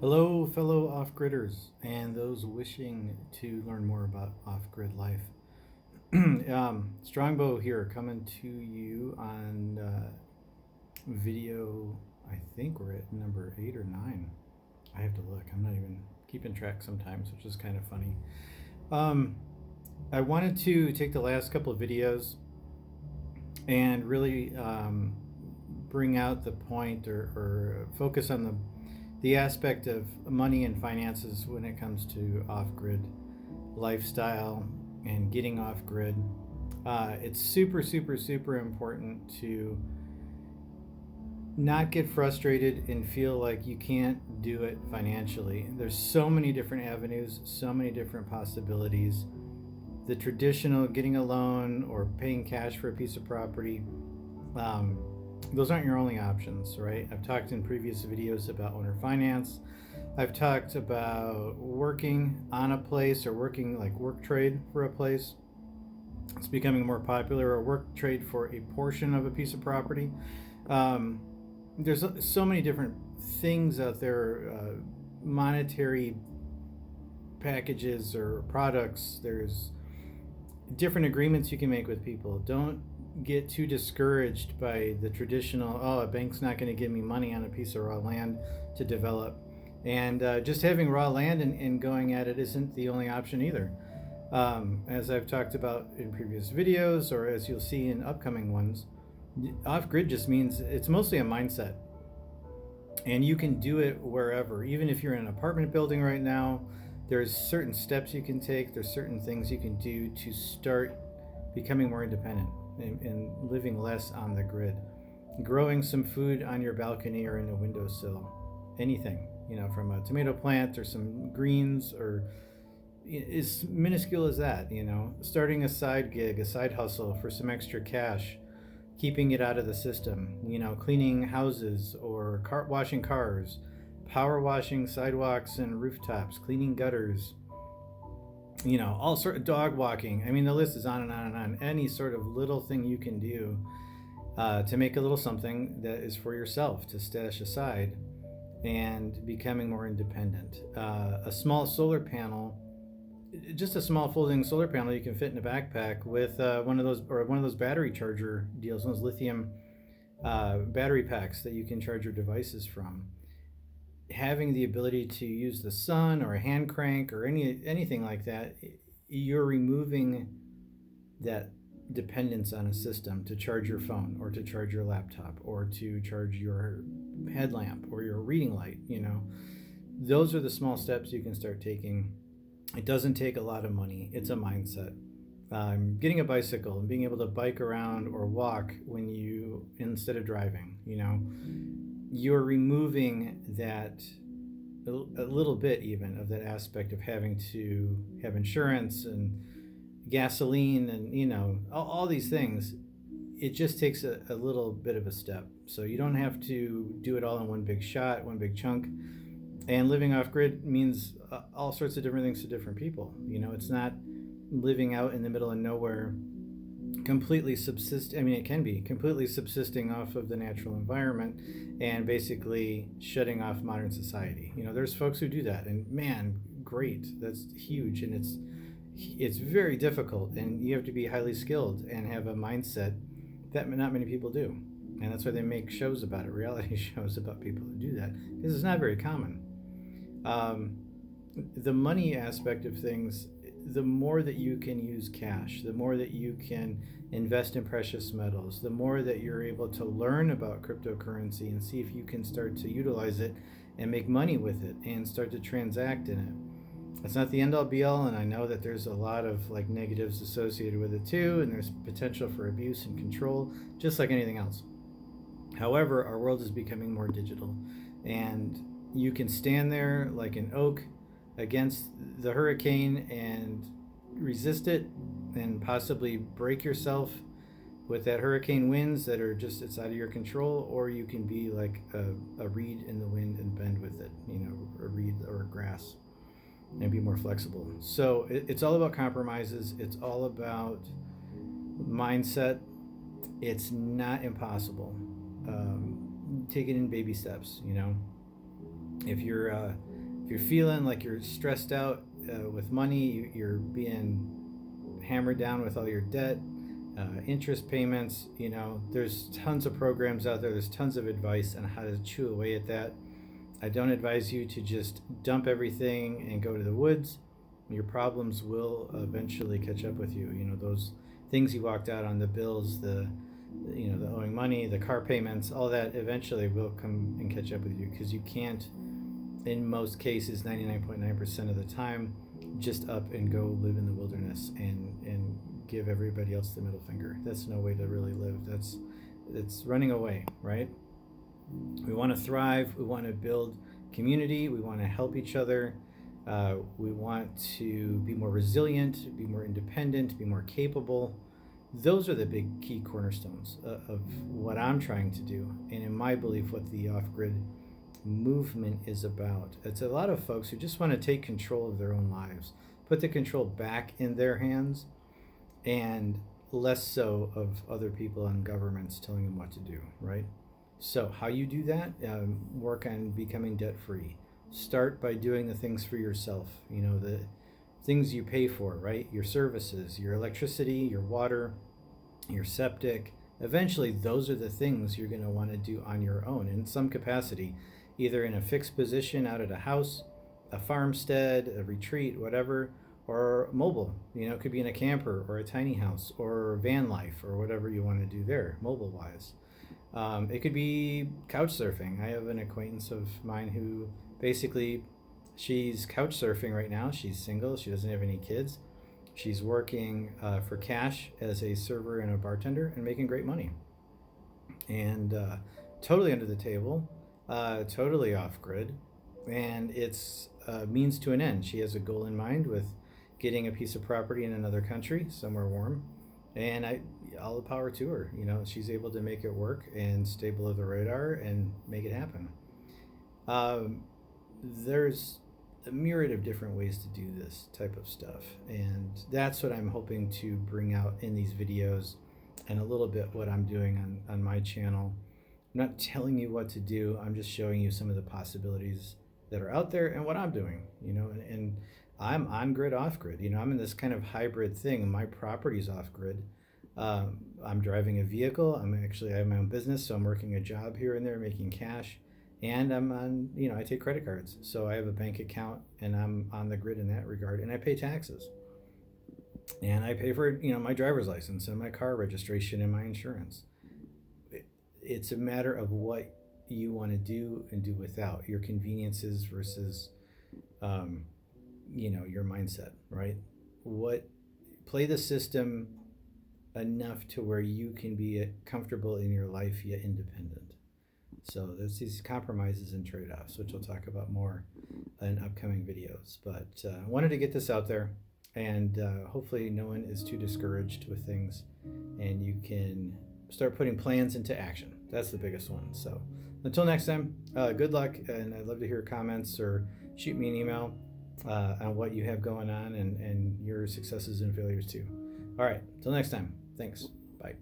Hello, fellow off-gridders and those wishing to learn more about off-grid life. Strongbow here, coming to you on video. I think we're at number 8 or 9. I have to look. I'm not even keeping track sometimes, which is kind of funny. I wanted to take the last couple of videos and really bring out the point or focus on the aspect of money and finances when it comes to off-grid lifestyle and getting off-grid. It's super, super, super important to not get frustrated and feel like you can't do it financially. There's so many different avenues, so many different possibilities. The traditional getting a loan or paying cash for a piece of property, those aren't your only options, right? I've talked in previous videos about owner finance. I've talked about working on a place or working like work trade for a place. It's becoming more popular, or work trade for a portion of a piece of property. There's so many different things out there, monetary packages or products. There's different agreements you can make with people. Don't get too discouraged by the traditional, oh, a bank's not going to give me money on a piece of raw land to develop. And just having raw land and going at it isn't the only option either. As I've talked about in previous videos, or as you'll see in upcoming ones, off-grid just means it's mostly a mindset. And you can do it wherever. Even if you're in an apartment building right now, there's certain steps you can take. There's certain things you can do to start becoming more independent and living less on the grid. Growing some food on your balcony or in a windowsill. Anything, from a tomato plant or some greens, or as minuscule as that, starting a side gig, a side hustle for some extra cash, keeping it out of the system, cleaning houses or washing cars, power washing sidewalks and rooftops, cleaning gutters, all sort of dog walking. I mean, the list is on and on and on. Any sort of little thing you can do to make a little something that is for yourself to stash aside and becoming more independent. A small solar panel, just a small folding solar panel you can fit in a backpack with one of those battery charger deals, those lithium battery packs that you can charge your devices from. Having the ability to use the sun or a hand crank or anything like that, you're removing that dependence on a system to charge your phone or to charge your laptop or to charge your headlamp or your reading light. Those are the small steps you can start taking. It doesn't take a lot of money. It's a mindset. Getting a bicycle and being able to bike around or walk instead of driving, you're removing that a little bit even of that aspect of having to have insurance and gasoline and all these things. It just takes a little bit of a step, so you don't have to do it all in one big shot, one big chunk. And living off grid means all sorts of different things to different people. It's not living out in the middle of nowhere, completely it can be completely subsisting off of the natural environment and basically shutting off modern society. There's folks who do that, and man, great, that's huge. And it's very difficult, and you have to be highly skilled and have a mindset that not many people do. And that's why they make shows about it, reality shows about people who do that, because it's not very common. The money aspect of things, the more that you can use cash, the more that you can invest in precious metals, the more that you're able to learn about cryptocurrency and see if you can start to utilize it and make money with it and start to transact in it. It's not the end all be all, and I know that there's a lot of negatives associated with it too, and there's potential for abuse and control, just like anything else. However, our world is becoming more digital, and you can stand there like an oak against the hurricane and resist it and possibly break yourself with that hurricane winds that are just, it's out of your control, or you can be like a reed in the wind and bend with it, a reed or a grass, and be more flexible. So it's all about compromises. It's all about mindset. It's not impossible. Take it in baby steps, If you're feeling like you're stressed out with money, you're being hammered down with all your debt, interest payments, there's tons of programs out there. There's tons of advice on how to chew away at that. I don't advise you to just dump everything and go to the woods. Your problems will eventually catch up with you. Those things you walked out on, the bills, the owing money, the car payments, all that eventually will come and catch up with you, because you can't, in most cases, 99.9% of the time, just up and go live in the wilderness and give everybody else the middle finger. That's no way to really live. That's running away, right? We want to thrive. We want to build community. We want to help each other. We want to be more resilient, be more independent, be more capable. Those are the big key cornerstones of what I'm trying to do, and in my belief, what the off-grid movement is about. It's a lot of folks who just want to take control of their own lives, put the control back in their hands, and less so of other people and governments telling them what to do, right? So how you do that? Work on becoming debt-free. Start by doing the things for yourself, the things you pay for, right? Your services, your electricity, your water, your septic. Eventually, those are the things you're going to want to do on your own in some capacity, either in a fixed position out at a house, a farmstead, a retreat, whatever, or mobile. It could be in a camper or a tiny house or van life or whatever you want to do there, mobile-wise. It could be couch surfing. I have an acquaintance of mine who basically, she's couch surfing right now. She's single. She doesn't have any kids. She's working for cash as a server and a bartender and making great money. And totally under the table, totally off grid. And it's a means to an end. She has a goal in mind with getting a piece of property in another country, somewhere warm. And all the power to her. She's able to make it work and stay below the radar and make it happen. There's a myriad of different ways to do this type of stuff, and that's what I'm hoping to bring out in these videos, and a little bit what I'm doing on my channel. I'm not telling you what to do. I'm just showing you some of the possibilities that are out there and what I'm doing, and I'm on grid, off grid. I'm in this kind of hybrid thing, and my property's off grid. I'm driving a vehicle. I have my own business, so I'm working a job here and there, making cash. And I'm on, I take credit cards. So I have a bank account, and I'm on the grid in that regard, and I pay taxes. And I pay for, my driver's license and my car registration and my insurance. It's a matter of what you want to do and do without, your conveniences versus, your mindset, right? Play the system enough to where you can be comfortable in your life yet independent. So there's these compromises and trade-offs, which we'll talk about more in upcoming videos. But I wanted to get this out there, and hopefully no one is too discouraged with things, and you can start putting plans into action. That's the biggest one. So until next time, good luck, and I'd love to hear comments or shoot me an email on what you have going on and your successes and failures too. All right, till next time. Thanks. Bye.